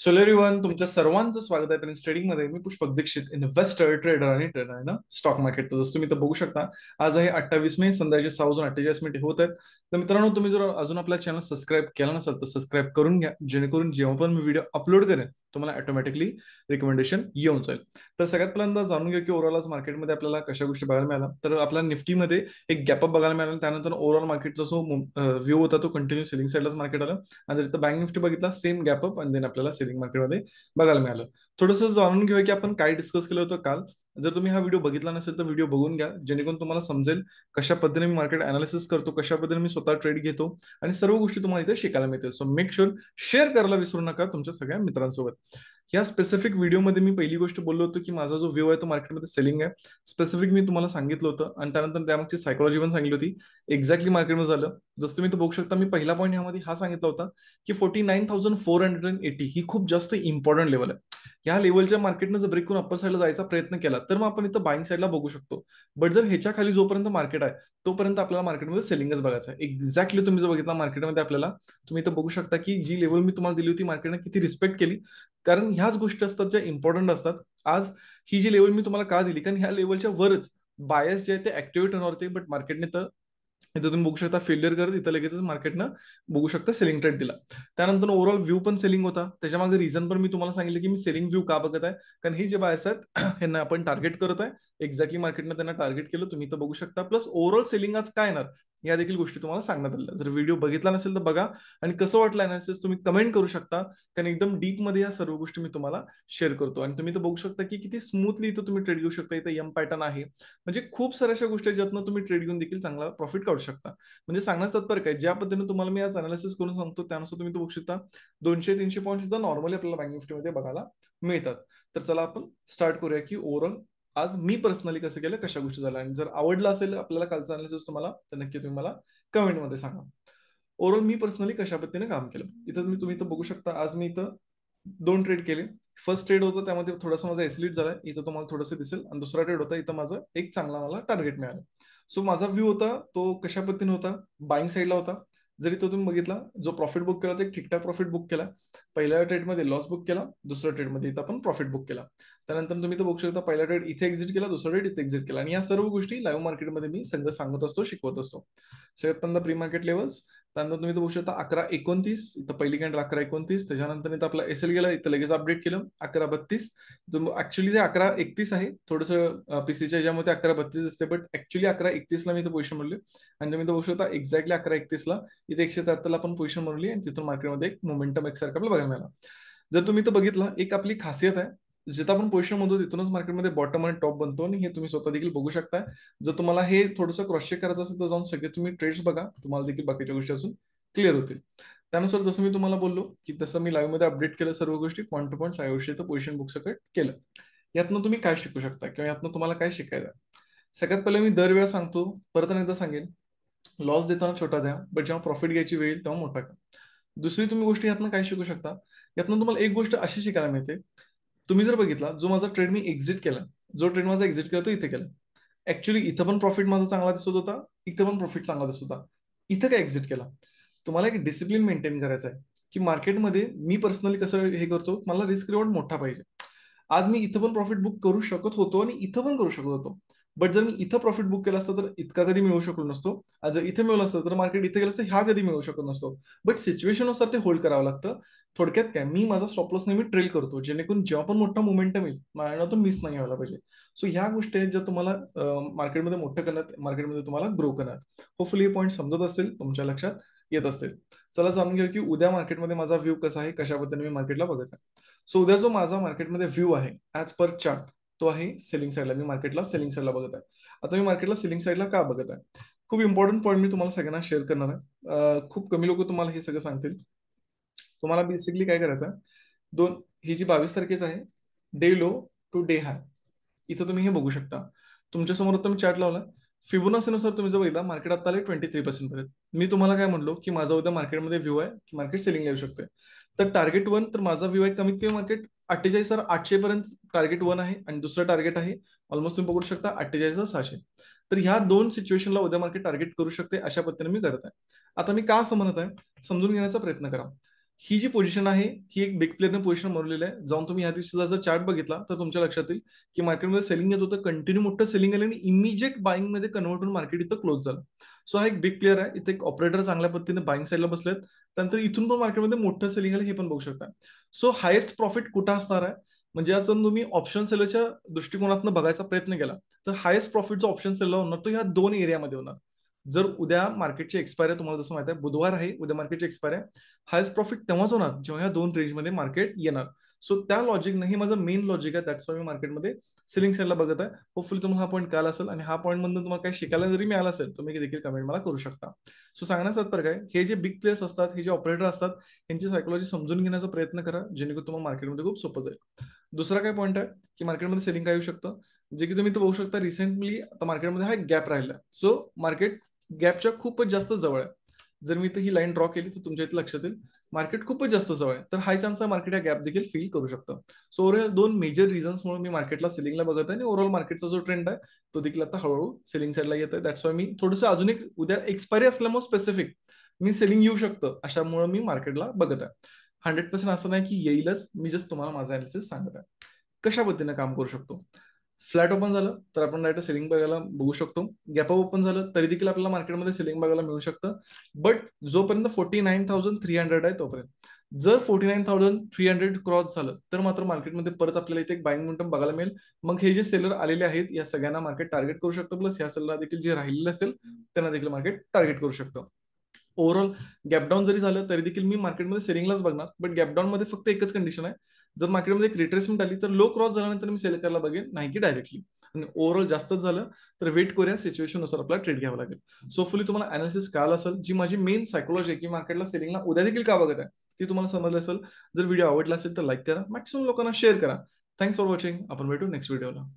So everyone, तुमच्या सर्वांचं स्वागत आहे प्रिन्स ट्रेडिंग मध्ये. मी पुष्पक दीक्षित, इन्व्हेस्टर, ट्रेडर आणि ट्रेडर आहे ना स्टॉक मार्केट. तर जसं तुम्ही इथं बघू शकता, आज आहे 28 मे, संध्याकाळचे 6:48 होत आहेत. तर मित्रांनो, तुम्ही जर अजून आपला चॅनल सबस्क्राईब केला नसेल तर सबस्क्राईब करून घ्या, जेणेकरून जेव्हा पण मी व्हिडिओ अपलोड करेन तुम्हाला ऑटोमॅटिकली रिकमेंडेशन येऊन जाईल. तर सगळ्यात पहिल्यांदा जाणून घ्या की ओव्हरऑल आज मार्केटमध्ये आपल्याला कशा गोष्टी बघायला मिळाल्या. तर आपल्या निफ्टीमध्ये एक गॅपअप बघायला मिळाला, त्यानंतर ओव्हरऑल मार्केटचा जो व्ह्यू होता तो कंटिन्यू सेलिंग साईडलाच मार्केट आलं. आणि जर इथं बँक निफ्टी बघितला, सेम गॅपअप आणि देन आपल्याला सेलिंग मार्केटमध्ये बघायला मिळालं. थोडंसं जाणून घेऊया की आपण काय डिस्कस केलं होतं काल. जर तुम्ही हा व्हिडिओ बघितला नसेल तर व्हिडिओ बघून घ्या, जेणेकरून तुम्हाला समजेल कशा पद्धतीने मी मार्केट अनालिसिस करतो, कशा पद्धतीने मी स्वतः ट्रेड घेतो आणि सर्व गोष्टी तुम्हाला इथे शिकायला मिळतील. सो मेक शुअर शेअर करायला विसरू नका तुमच्या सगळ्या मित्रांसोबत. या स्पेसिफिक व्हिडिओमध्ये मी पहिली गोष्ट बोललो होतो की माझा जो व्ह्यू आहे तो मार्केटमध्ये सेलिंग आहे. स्पेसिफिक मी तुम्हाला सांगितलं होतं आणि त्यानंतर त्यामागची सायकोलॉजी पण सांगितली होती. एक्झॅक्टली मार्केटमध्ये झालं. जसं तुम्ही तो बघू शकता, मी पहिला पॉईंट यामध्ये हा सांगितला होता की 49,480 ही खूप जास्त इम्पॉर्टंट लेवल आहे. या लेवलच्या मार्केटनं जर ब्रेक करून अप्पर साईडला जायचा प्रयत्न केला तर मग आपण इथं बाईंग साईडला बघू शकतो. बट जर ह्याच्या खाली जोपर्यंत मार्केट आहे तोपर्यंत आपल्याला मार्केटमध्ये सेलिंगच बघायचं आहे. एक्झॅक्टली तुम्ही जर बघितला मार्केटमध्ये आपल्याला, तुम्ही इथं बघू शकता की जी लेवल मी तुम्हाला दिली होती मार्केटने किती रिस्पेक्ट केली. कारण ह्याच गोष्टी असतात ज्या इम्पॉर्टंट असतात. आज ही जी लेवल मी तुम्हाला का दिली, कारण ह्या लेवलच्या वरच बायस जे आहे ते ऍक्टिव्हेट होणार होते, बट मार्केटने तर इथं तुम्ही बघू शकता फेलियर करत इथं लगेचच मार्केटनं बघू शकता सेलिंग ट्रेड दिला. त्यानंतर ओव्हरऑल व्ह्यू पण सेलिंग होता. त्याच्यामागे रिझन पण मी तुम्हाला सांगितलं की मी सेलिंग व्ह्यू का बघत आहे, कारण हे जे बायर्स आहेत यांना आपण टार्गेट करत आहे. एक्झॅक्टली मार्केटनं त्यांना टार्गेट केलं, तुम्ही इथं बघू शकता. प्लस ओव्हरऑल सेलिंग आज काय येणार या देखील गोष्टी तुम्हाला सांगण्यात आल्या. जर व्हिडिओ बघितला नसेल तर बघा आणि कसं वाटलं अनालिसिस तुम्ही कमेंट करू शकता, कारण एकदम डीप मध्ये या सर्व गोष्टी मी तुम्हाला शेअर करतो. आणि तुम्ही इथं बघू शकता की किती स्मूथली इथं तुम्ही ट्रेड घेऊ शकता. इथं एम पॅटर्न आहे, म्हणजे खूप साऱ्या अशा गोष्टी ज्यातनं तुम्ही ट्रेड घेऊन देखील चांगला प्रॉफिट काढू शकता. म्हणजे सांगण्याचं तात्पर्य काय, ज्या पद्धतीने तुम्हाला मी आज अनालिसिस करून सांगतो त्यानुसार तुम्ही तो बघू शकता 200-300 पॉईंट सुद्धा नॉर्मली आपल्याला बँक निफ्टीमध्ये बघायला मिळतात. तर चला आपण स्टार्ट करूया की ओव्हरऑल आज मी पर्सनली कसं केलं, कशा गोष्टी झाल्या. आणि जर आवडलं असेल आपल्याला कालचं अनालिसिस तुम्हाला, तर नक्की तुम्ही मला कमेंटमध्ये सांगा. ओव्हरऑल मी पर्सनली कशा पद्धतीने काम केलं इथं मी तुम्ही इथं बघू शकता. आज मी इथं 2 ट्रेड केले. फर्स्ट ट्रेड होता त्यामध्ये थोडासा माझा एसलीट झाला, इथं तुम्हाला थोडंसं दिसेल. आणि दुसरा ट्रेड होता, इथं माझं एक चांगला मला टार्गेट मिळालं. सो माझा व्ह्यू होता तो कशा पद्धतीने होता, बाईंग साईडला होता. जरी तो तुम्ही बघितला, जो प्रॉफिट बुक केला तो एक ठीकठाक प्रॉफिट बुक केला. पहिल्या ट्रेडमध्ये लॉस बुक केला, दुसऱ्या ट्रेडमध्ये इथं आपण प्रॉफिट बुक केला. त्यानंतर तुम्ही तो बघू शकता, पहिला ट्रेड इथे एक्झिट केला, दुसरा ट्रेड इथे एक्झिट केला. आणि या सर्व गोष्टी लाईव्ह मार्केटमध्ये मी सगळं सांगत असतो, शिकवत असतो. सगळ्यात पहिल्यांदा प्री मार्केट लेवल्स. त्यानंतर तुम्ही तो बघू शकता 11:29, इथं पहिली कॅन्डल 11:29. त्याच्यानंतर इथं आपला एसएल गेला, इथं लगेच अपडेट केलं 11:32. ऍक्च्युली ते 11:31 आहे, थोडंसं पीसीच्या ह्याच्यामध्ये 11:32 असते, बट ऍक्च्युली 11:31ला मी इथं पोझिशन म्हणली. आणि तुम्ही तो बघू शकता एक्झॅक्टली 11:31ला इथे 173ला आपण पोझिशन बनवली आणि तिथून मार्केटमध्ये एक मोमेंटम एकसारखं आपल्याला बघायला मिळाला. जर तुम्ही इथं बघितलं, एक आपली खासियत आहे, जिथं आपण पोझिशन म्हणतो तिथूनच मार्केटमध्ये बॉटम आणि टॉप बनतो. आणि हे तुम्ही स्वतः देखील बघू शकता. जर तुम्हाला हे थोडंसं क्रॉस चेक करायचं असेल तर जाऊन सगळे तुम्ही ट्रेड्स बघा, तुम्हाला देखील बाकीच्या गोष्टी अजून क्लिअर होतील. त्यानुसार जसं मी तुम्हाला बोललो की तसं मी लाईव्ह मध्ये अपडेट केलं सर्व गोष्टी पॉईंट टू पॉईंट आयुष्य पोझिशन बुक सकट केलं. यातनं तुम्ही काय शिकू शकता किंवा यातनं तुम्हाला काय शिकायचं. सगळ्यात पहिले मी दरवेळा सांगतो, परत एकदा सांगेन, लॉस देताना छोटा द्या, बट जेव्हा प्रॉफिट घ्यायची वेळ येईल तेव्हा मोठा करा. दुसरी तुम्ही गोष्ट यातनं काय शिकू शकता, यातनं तुम्हाला एक गोष्ट अशी शिकायला मिळते. तुम्ही जर बघितला, जो माझा ट्रेड मी एक्झिट केला, जो ट्रेड माझा एक्झिट केला तो इथे केला. ऍक्च्युली इथं पण प्रॉफिट माझा चांगला दिसत होता, इथं पण प्रॉफिट चांगला दिसत होता. इथं काय एक्झिट केला. तुम्हाला एक डिसिप्लिन मेंटेन करायचं आहे की मार्केटमध्ये मी पर्सनली कसं हे करतो, मला रिस्क रिवॉर्ड मोठा पाहिजे. आज मी इथं पण प्रॉफिट बुक करू शकत होतो आणि इथं पण करू शकत होतो. बट जर मी इथं प्रॉफिट बुक केला असतं तर इतका कधी मिळू शकलो नसतो. आज जर इथे मिळवलं असतं तर मार्केट इथे गेलं असतं, ह्या कधी मिळू शकत नसतो. बट सिच्युएशननुसार ते होल्ड करावं लागतं. थोडक्यात काय, मी माझा स्टॉप लॉस नेहमी ट्रेल करतो, जेणेकरून जेव्हा पण मोठा मोमेंटम येईल माझ्या तो मिस नाही व्हायला पाहिजे. सो ह्या गोष्टी आहेत ज्या तुम्हाला मार्केटमध्ये मोठं करण्यात, मार्केटमध्ये तुम्हाला ग्रो करण्यात. होपफुली हे पॉईंट समजत असतील, तुमच्या लक्षात येत असतील. चला जाणून घेऊ की उद्या मार्केटमध्ये माझा व्ह्यू कसा आहे, कशा पद्धतीने मी मार्केटला बघत आहे. सो उद्या जो माझा मार्केटमध्ये व्ह्यू आहे ऍज पर चार्ट, तो आहे सेलिंग साईडला. मी मार्केटला सेलिंग साईडला बघत आहे. आता मी मार्केटला सेलिंग साईडला का बघत आहे, खूप इम्पॉर्टंट पॉईंट मी तुम्हाला सगळ्यांना शेअर करणार आहे. खूप कमी लोक तुम्हाला हे सगळं सांगतील. तुम्हाला बेसिकली काय करायचं आहे, ही जी 22 तारखेच आहे, डे लो टू डे हाय, इथं तुम्ही हे बघू शकता. तुमच्या समोर आता मी चार्ट लावला. फिबोनासीनुसार तुम्ही जर बघितला, मार्केट आता आले 23% पर्यंत. मी तुम्हाला काय म्हणलो की माझा उद्या मार्केटमध्ये व्ह्यू आहे की मार्केट सेलिंग येऊ शकते. तर टार्गेट वन, तर माझा व्ह्यू आहे कमीत कमी मार्केट 48,800 पर्यंत टार्गेट वन आहे. आणि दुसरं टार्गेट आहे ऑलमोस्ट तुम्ही बघू शकता 48,600. तर ह्या दोन सिच्युएशनला उद्या मार्केट टार्गेट करू शकते, अशा पद्धतीने मी करत आहे. आता मी का असं म्हणत आहे, समजून घेण्याचा प्रयत्न करा. ही जी पोझिशन आहे ही एक बिग प्लेअरने पोझिशन बनवलेली आहे. जाऊन तुम्ही या दिवशीचा जर चार्ट बघितला तर तुमच्या लक्षात येईल की मार्केटमध्ये सेलिंग येत होतं, कंटिन्यू मोठं सेलिंग आलं आणि इमिजिएट बाईंग मध्ये कन्व्हर्ट होऊन मार्केट इथं क्लोज झालं. सो हा एक बिग प्लेअर आहे. इथे एक ऑपरेटर चांगल्या पद्धतीने बाईंग साईडला बसलेत. त्यानंतर इथून पण मार्केटमध्ये मोठं सेलिंग आलं हे पण बघू शकता. सो हायेस्ट प्रॉफिट कुठं असणार आहे, म्हणजे असं तुम्ही ऑप्शन सेलरच्या दृष्टिकोनातून बघायचा प्रयत्न केला तर हायेस्ट प्रॉफिट जो ऑप्शन सेलर होणार तो ह्या दोन एरियामध्ये होणार. जर उद्या मार्केटची एक्सपायरी, तुम्हाला जसं माहिती आहे बुधवार आहे, उद्या मार्केटची एक्सपायरी आहे, हायस्ट प्रॉफिट तेव्हाच होणार जेव्हा या दोन रेंजमध्ये मार्केट येणार. सो त्या लॉजिकनं हे माझं मेन लॉजिक आहे. दॅट्स वाय मी मार्केटमध्ये सेलिंग साईडला बघत आहे. होपफुली तुम्हाला हा पॉईंट कळाला असेल आणि हा पॉईंट मधून तुम्हाला काही शिकायला जरी मिळालं असेल तुम्ही देखील कमेंट मला करू शकता. सो सांगण्याचा तात्पर्य काय, हे जे बिग प्लेयर्स असतात, हे जे ऑपरेटर असतात, यांची सायकोलॉजी समजून घेण्याचा प्रयत्न करा जेणेकरून तुम्हाला मार्केटमध्ये खूप सोपं जाईल. दुसरा काय पॉईंट आहे की मार्केटमध्ये सेलिंग काय येऊ शकतं, जे की तुम्ही इथं बघू शकता रिसेंटली आता मार्केटमध्ये हा एक गॅप राहिला. सो मार्केट गॅपच्या खूपच जास्त जवळ आहे. जर मी इथं ही लाईन ड्रॉ केली तर तुमच्या इथे लक्षात येईल मार्केट खूपच जास्त जवळ आहे. तर हाय चान्स आहे मार्केट या गॅप देखील फील करू शकतं. सो ओव्हरऑल दोन मेजर रिझन्समुळे मी मार्केटला सेलिंगला बघत आहे आणि ओव्हरऑल मार्केटचा जो ट्रेंड आहे तो देखील आता हळूहळू सेलिंग साईडला येत आहे. दॅट्स वाय मी थोडंसं अजून एक उद्या एक्सपायरी असल्यामुळे स्पेसिफिक मी सेलिंग येऊ शकतं अशामुळे मी मार्केटला बघत आहे. 100% असं नाही की येईलच, मी जस्ट तुम्हाला माझा अनालिसिस सांगत आहे. कशा पद्धतीने काम करू शकतो. फ्लॅट ओपन झालं तर आपण डायरेक्ट सेलिंग बघायला बघू शकतो. गॅप ओपन झालं तरी देखील आपल्याला मार्केटमध्ये सेलिंग बघायला मिळू शकतं. बट जोपर्यंत 49,300 आहे तोपर्यंत, जर 49,300 क्रॉस झालं तर मात्र मार्केटमध्ये परत आपल्याला इथे एक बाईंग मोमेंटम बघायला मिळेल. मग हे जे सेलर आलेले आहेत या सगळ्यांना मार्केट टार्गेट करू शकतं, प्लस या सेलरला देखील जे राहिलेले असेल त्यांना देखील मार्केट टार्गेट करू शकतं. ओव्हरऑल गॅपडाऊन जरी झालं तरी देखील मी मार्केटमध्ये सेलिंगलाच बघणार. बट गॅपडाऊन मध्ये फक्त एकच कंडिशन आहे, जर मार्केटमध्ये एक रिट्रेसमेंट आली तर लो क्रॉस झाल्यानंतर मी सेल करायला बघेन, नाही की डायरेक्टली. आणि ओव्हरऑल जास्तच झालं तर वेट करूया, सिच्युएशन नुसार आपल्याला ट्रेड घ्यावा लागेल. सो फुली तुम्हाला अनालिसिस कळालं असेल, जी माझी मेन सायकोलॉजी आहे की मार्केटला सेलिंगला उद्या देखील का बघत आहे ती तुम्हाला समजलं असेल. जर व्हिडिओ आवडला असेल तर लाईक करा, मॅक्सिमम लोकांना शेअर करा. Thanks for watching. आपण भेटू नेक्स्ट व्हिडिओला.